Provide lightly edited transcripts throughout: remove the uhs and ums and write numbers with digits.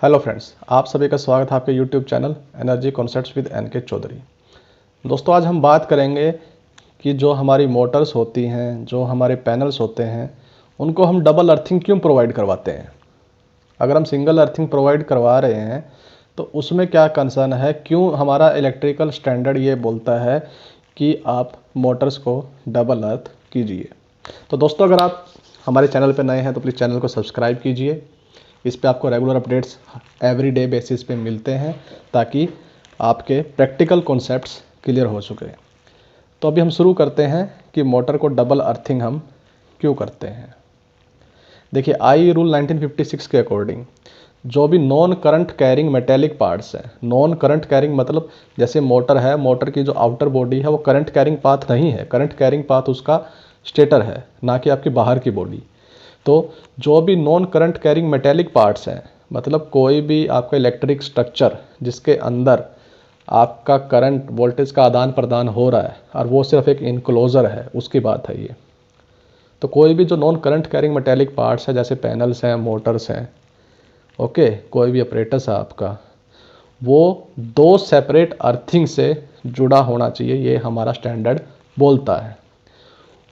Hello friends, आप सभी का स्वागत है आपके YouTube channel energy concepts with N K Chaudhary. दोस्तों, आज हम बात करेंगे कि जो हमारी मोटर्स होती हैं, जो हमारे पैनल्स होते हैं, उनको हम डबल अर्थिंग क्यों प्रोवाइड करवाते हैं। अगर हम सिंगल अर्थिंग प्रोवाइड करवा रहे हैं तो उसमें क्या कंसर्न है, क्यों हमारा इलेक्ट्रिकल स्टैंडर्ड ये बोलता है कि आप मोटर्स को डबल अर्थ कीजिए। तो दोस्तों, अगर आप हमारे चैनल पर नए हैं तो प्लीज़ चैनल को सब्सक्राइब कीजिए। इस पे आपको रेगुलर अपडेट्स एवरीडे बेसिस पे मिलते हैं ताकि आपके प्रैक्टिकल कॉन्सेप्ट्स क्लियर हो सके। तो अभी हम शुरू करते हैं कि मोटर को डबल अर्थिंग हम क्यों करते हैं। देखिए, आई रूल 1956 के अकॉर्डिंग जो भी non current carrying metallic parts हैं, नॉन करंट कैरिंग मतलब जैसे मोटर है, मोटर की जो आउटर बॉडी है वो करंट कैरिंग पाथ नहीं है। करंट कैरिंग पाथ उसका स्टेटर है, ना कि आपकी बाहर की बॉडी। तो जो भी non current carrying metallic parts हैं, मतलब कोई भी आपका इलेक्ट्रिक स्ट्रक्चर जिसके अंदर आपका करंट वोल्टेज का आदान प्रदान हो रहा है और वो सिर्फ एक इनक्लोजर है, उसकी बात है ये। तो कोई भी जो non current carrying metallic parts है, जैसे पैनल्स हैं, मोटर्स हैं, ओके, कोई भी ऑपरेटर्स है आपका, वो दो सेपरेट अर्थिंग से जुड़ा होना चाहिए, ये हमारा स्टैंडर्ड बोलता है।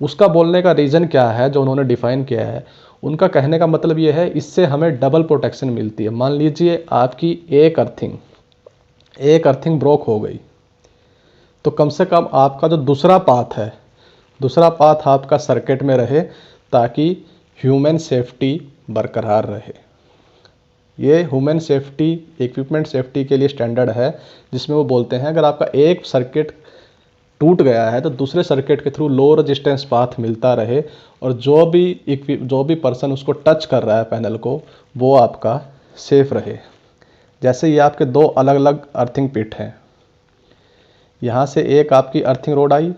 उसका बोलने का रीज़न क्या है जो उन्होंने डिफ़ाइन किया है, उनका कहने का मतलब ये है, इससे हमें डबल प्रोटेक्शन मिलती है। मान लीजिए आपकी एक अर्थिंग ब्रोक हो गई तो कम से कम आपका जो दूसरा पाथ आपका सर्किट में रहे ताकि ह्यूमन सेफ्टी बरकरार रहे। ये ह्यूमन सेफ्टी, इक्विपमेंट सेफ्टी के लिए स्टैंडर्ड है, जिसमें वो बोलते हैं अगर आपका एक सर्किट टूट गया है तो दूसरे सर्किट के थ्रू लो रेजिस्टेंस पाथ मिलता रहे और जो भी पर्सन उसको टच कर रहा है पैनल को, वो आपका सेफ रहे। जैसे ये आपके दो अलग अलग अर्थिंग पिट हैं, यहाँ से एक आपकी अर्थिंग रोड आई,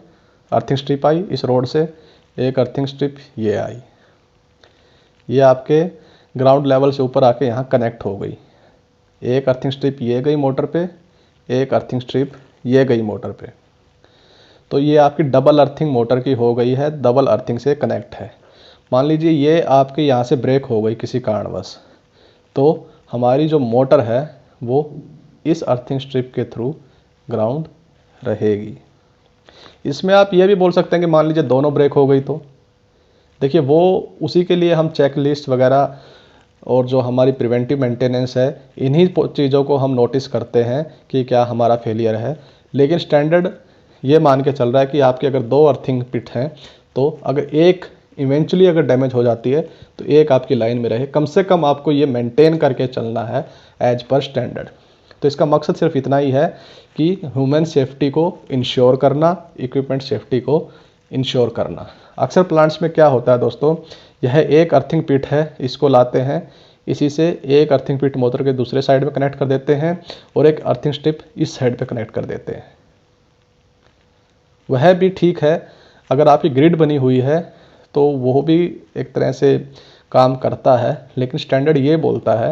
अर्थिंग स्ट्रिप आई, इस रोड से एक अर्थिंग स्ट्रिप ये आई, ये आपके ग्राउंड लेवल से ऊपर आके यहाँ कनेक्ट हो गई। एक अर्थिंग स्ट्रिप ये गई मोटर पे, एक अर्थिंग स्ट्रिप ये गई मोटर पे। तो ये आपकी डबल अर्थिंग मोटर की हो गई है, डबल अर्थिंग से कनेक्ट है। मान लीजिए ये आपके यहाँ से ब्रेक हो गई किसी कारणवश, तो हमारी जो मोटर है वो इस अर्थिंग स्ट्रिप के थ्रू ग्राउंड रहेगी। इसमें आप ये भी बोल सकते हैं कि मान लीजिए दोनों ब्रेक हो गई तो देखिए, वो उसी के लिए हम चेक लिस्ट वगैरह और जो हमारी प्रिवेंटिव मेंटेनेंस है, इन्हीं चीज़ों को हम नोटिस करते हैं कि क्या हमारा फेलियर है। लेकिन स्टैंडर्ड ये मान के चल रहा है कि आपके अगर दो अर्थिंग पिट हैं तो अगर एक इवेंचुअली अगर डैमेज हो जाती है तो एक आपकी लाइन में रहे। कम से कम आपको ये मेंटेन करके चलना है एज पर स्टैंडर्ड। तो इसका मकसद सिर्फ इतना ही है कि ह्यूमन सेफ्टी को इंश्योर करना, इक्विपमेंट सेफ्टी को इंश्योर करना। अक्सर प्लांट्स में क्या होता है दोस्तों, यह एक अर्थिंग पिट है, इसको लाते हैं, इसी से एक अर्थिंग पिट मोटर के दूसरे साइड में कनेक्ट कर देते हैं और एक अर्थिंग स्ट्रिप इस साइड पे कनेक्ट कर देते हैं। वह भी ठीक है, अगर आपकी ग्रिड बनी हुई है तो वो भी एक तरह से काम करता है, लेकिन स्टैंडर्ड ये बोलता है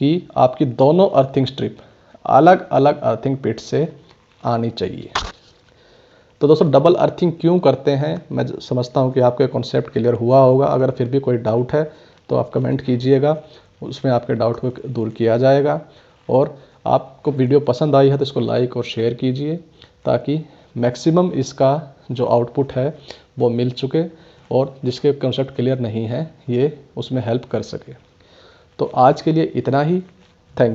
कि आपकी दोनों अर्थिंग स्ट्रिप अलग अलग अर्थिंग पिट से आनी चाहिए। तो दोस्तों, डबल अर्थिंग क्यों करते हैं, मैं समझता हूँ कि आपको कॉन्सेप्ट क्लियर हुआ होगा। अगर फिर भी कोई डाउट है तो आप कमेंट कीजिएगा, उसमें आपके डाउट को दूर किया जाएगा। और आपको वीडियो पसंद आई है तो इसको लाइक और शेयर कीजिए ताकि मैक्सिमम इसका जो आउटपुट है वो मिल चुके और जिसके कॉन्सेप्ट क्लियर नहीं है ये उसमें हेल्प कर सके। तो आज के लिए इतना ही। Thank you.